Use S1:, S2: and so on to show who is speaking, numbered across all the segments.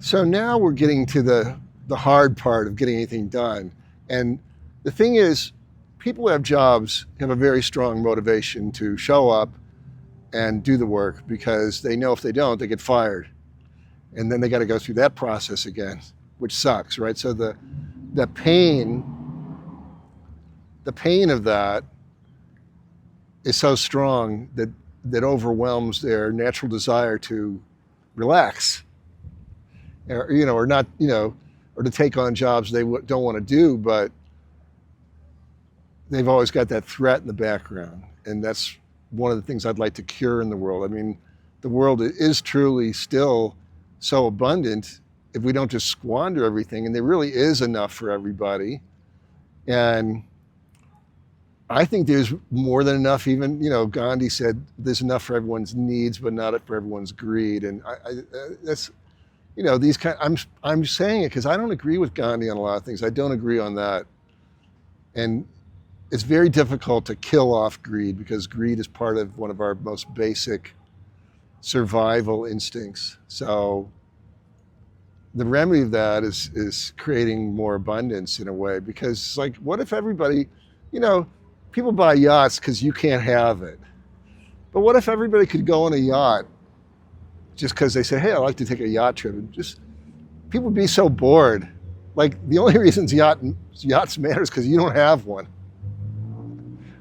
S1: So now we're getting to the hard part of getting anything done. And the thing is, people who have jobs have a very strong motivation to show up and do the work because they know if they don't, they get fired. And then they got to go through that process again, which sucks, right? So the pain the pain of that is so strong that overwhelms their natural desire to relax, or not, or to take on jobs they don't want to do, but they've always got that threat in the background, and that's one of the things I'd like to cure in the world. I mean, the world is truly still so abundant if we don't just squander everything, and there really is enough for everybody. And I think there's more than enough. Even Gandhi said there's enough for everyone's needs, but not for everyone's greed. And that's these kind. I'm saying it because I don't agree with Gandhi on a lot of things. I don't agree on that, and it's very difficult to kill off greed because greed is part of one of our most basic survival instincts. So the remedy of that is creating more abundance in a way, because like, what if everybody, people buy yachts because you can't have it, but what if everybody could go on a yacht just because they say, hey, I like to take a yacht trip, and just people would be so bored. Like, the only reasons yachts matter is because you don't have one.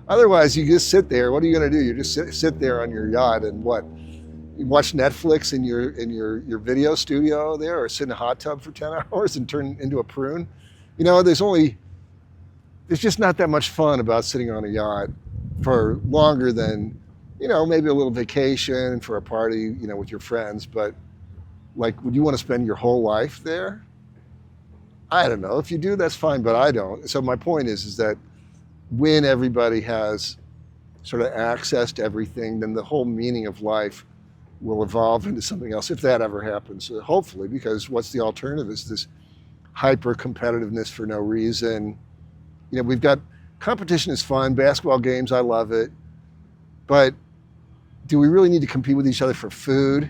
S1: Otherwise, you just sit there. What are you going to do? You just sit there on your yacht and what? You watch Netflix in your video studio there, or sit in a hot tub for 10 hours and turn into a prune. There's just not that much fun about sitting on a yacht for longer than, maybe a little vacation for a party, with your friends. But like, would you want to spend your whole life there? I don't know. If you do, that's fine, but I don't. So my point is that when everybody has sort of access to everything, then the whole meaning of life will evolve into something else, if that ever happens, hopefully, because what's the alternative is this hyper competitiveness for no reason. We've got competition is fun, basketball games, I love it, but do we really need to compete with each other for food,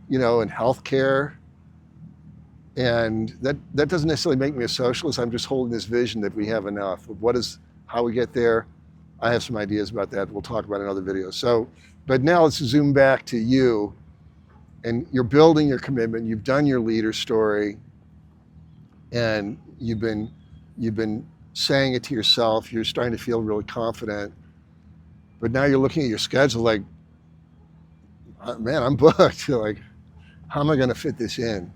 S1: and healthcare? And that doesn't necessarily make me a socialist. I'm just holding this vision that we have enough. How we get there, I have some ideas about that. We'll talk about in other videos. So, but now let's zoom back to you, and you're building your commitment. You've done your leader story, and you've been saying it to yourself. You're starting to feel really confident, but now you're looking at your schedule like, man, I'm booked. Like, how am I going to fit this in?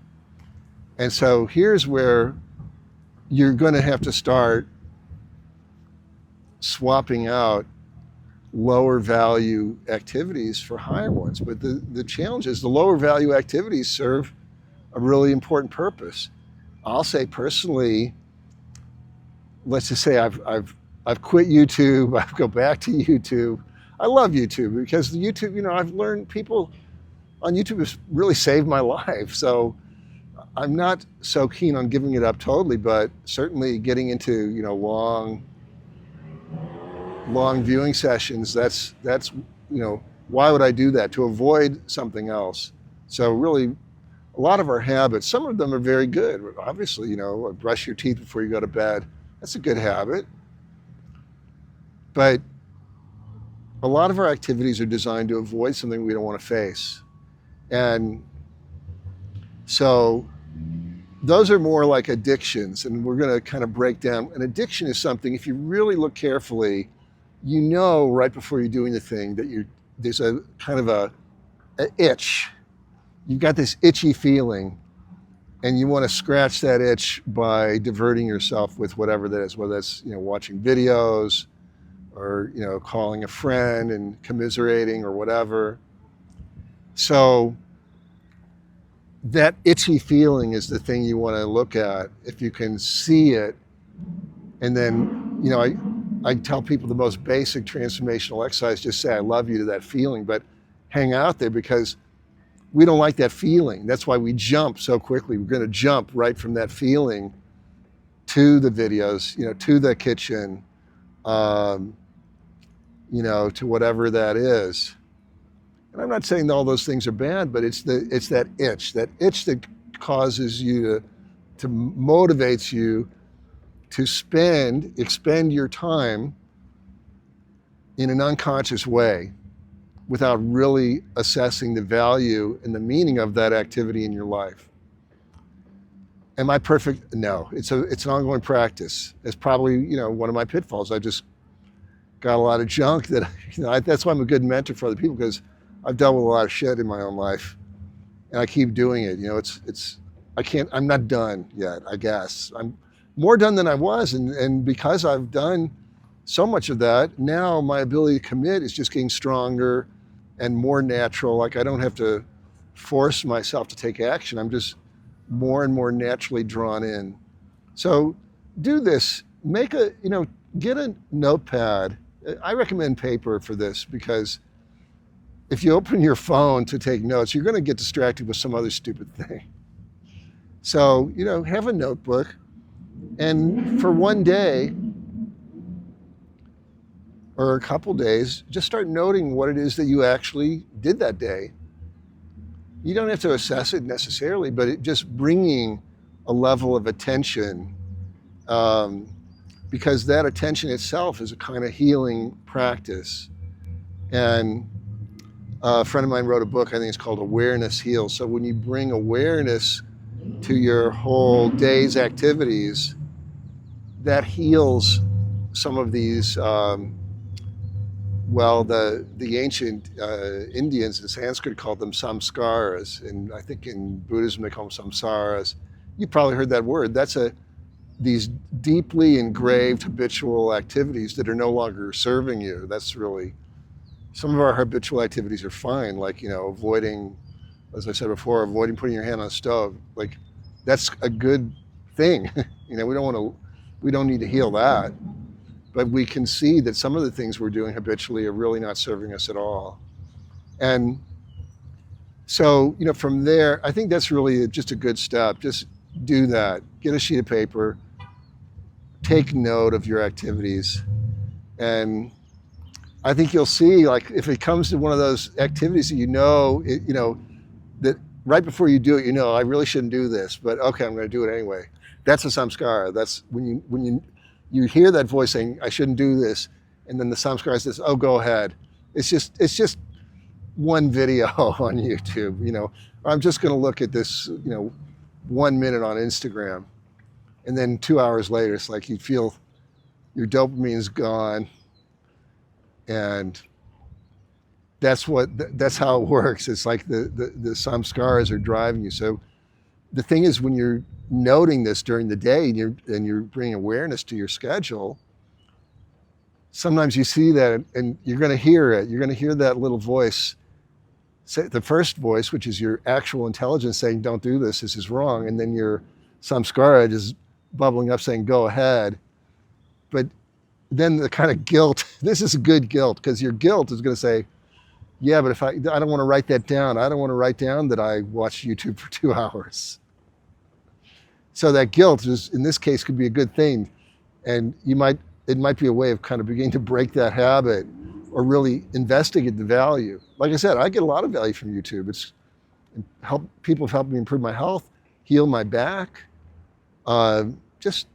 S1: And so here's where you're going to have to start swapping out lower value activities for higher ones. But the challenge is the lower value activities serve a really important purpose. I'll say personally, let's just say I've quit YouTube. I go back to YouTube. I love YouTube because YouTube, I've learned people on YouTube has really saved my life. So I'm not so keen on giving it up totally, but certainly getting into, long viewing sessions, that's why would I do that? To avoid something else. So really, a lot of our habits, some of them are very good. Obviously, brush your teeth before you go to bed. That's a good habit. But a lot of our activities are designed to avoid something we don't want to face. And so those are more like addictions, and we're going to kind of break down. An addiction is something, if you really look carefully, right before you're doing the thing that there's a kind of a itch. You've got this itchy feeling, and you want to scratch that itch by diverting yourself with whatever that is, whether that's watching videos or calling a friend and commiserating or whatever. So that itchy feeling is the thing you want to look at. If you can see it, and then I tell people the most basic transformational exercise, just say I love you to that feeling, but hang out there, because we don't like that feeling. That's why we jump so quickly. We're going to jump right from that feeling to the videos, to the kitchen, to whatever that is. And I'm not saying all those things are bad, but it's that itch that causes you to motivates you to expend your time in an unconscious way without really assessing the value and the meaning of that activity in your life. Am I perfect? No, it's an ongoing practice. It's probably, one of my pitfalls. I just got a lot of junk that, that's why I'm a good mentor for other people, because I've dealt with a lot of shit in my own life and I keep doing it. I'm not done yet, I guess. I'm more done than I was. And because I've done so much of that, now my ability to commit is just getting stronger and more natural. Like I don't have to force myself to take action. I'm just more and more naturally drawn in. So do this, get a notepad. I recommend paper for this, because if you open your phone to take notes, you're going to get distracted with some other stupid thing. So, have a notebook, and for one day or a couple days, just start noting what it is that you actually did that day. You don't have to assess it necessarily, but just bringing a level of attention, because that attention itself is a kind of healing practice. And a friend of mine wrote a book, I think it's called Awareness Heals. So when you bring awareness to your whole day's activities, that heals some of these, the ancient Indians in Sanskrit called them samskaras, and I think in Buddhism they call them samsaras. You probably heard that word. That's these deeply engraved habitual activities that are no longer serving you. That's really, some of our habitual activities are fine, like, avoiding, as I said before, avoiding putting your hand on the stove. Like, that's a good thing. We don't need to heal that. But we can see that some of the things we're doing habitually are really not serving us at all. And so, from there, I think that's really just a good step. Just do that. Get a sheet of paper, take note of your activities. And I think you'll see, like, if it comes to one of those activities that that right before you do it, I really shouldn't do this, but okay, I'm going to do it anyway. That's a samskara. That's when you hear that voice saying, I shouldn't do this, and then the samskara says, oh, go ahead. It's just one video on YouTube, I'm just going to look at this, 1 minute on Instagram. And then 2 hours later, it's like you feel your dopamine's gone. And that's how it works. It's like the samskaras are driving you. So the thing is, when you're noting this during the day and you're bringing awareness to your schedule, sometimes you see that and you're going to hear it. You're going to hear that little voice, the first voice, which is your actual intelligence saying, don't do this, this is wrong. And then your samskara is bubbling up saying, go ahead. But then the kind of guilt, this is a good guilt, because your guilt is going to say, yeah, but if I don't want to write that down. I don't want to write down that I watched YouTube for 2 hours. So that guilt is, in this case, could be a good thing. And it might be a way of kind of beginning to break that habit or really investigate the value. Like I said, I get a lot of value from YouTube. People have helped me improve my health, heal my back, just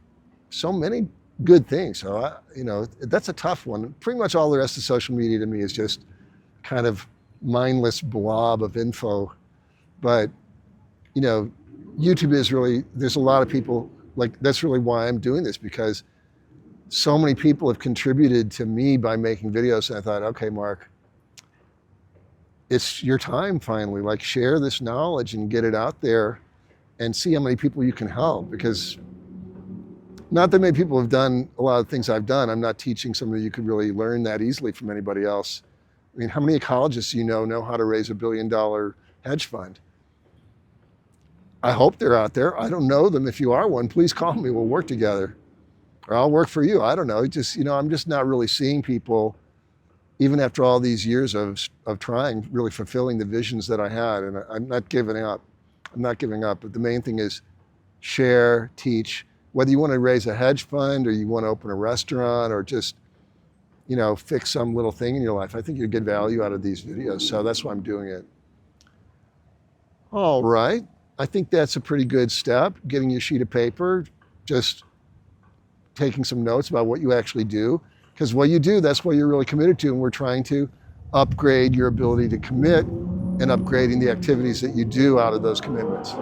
S1: so many good things. So, that's a tough one. Pretty much all the rest of social media to me is just kind of mindless blob of info. But, YouTube is really, there's a lot of people, like, that's really why I'm doing this, because so many people have contributed to me by making videos. And I thought, okay, Mark, it's your time finally. Like, share this knowledge and get it out there and see how many people you can help. Because not that many people have done a lot of things I've done. I'm not teaching somebody you could really learn that easily from anybody else. I mean, how many ecologists know how to raise $1 billion hedge fund? I hope they're out there. I don't know them. If you are one, please call me. We'll work together. Or I'll work for you. I don't know. Just, I'm just not really seeing people, even after all these years of trying, really fulfilling the visions that I had. And I'm not giving up. I'm not giving up. But the main thing is share, teach. Whether you want to raise a hedge fund or you want to open a restaurant or just, fix some little thing in your life, I think you'll get value out of these videos. So that's why I'm doing it. All right. I think that's a pretty good step, getting you a sheet of paper, just taking some notes about what you actually do. Because what you do, that's what you're really committed to. And we're trying to upgrade your ability to commit and upgrading the activities that you do out of those commitments.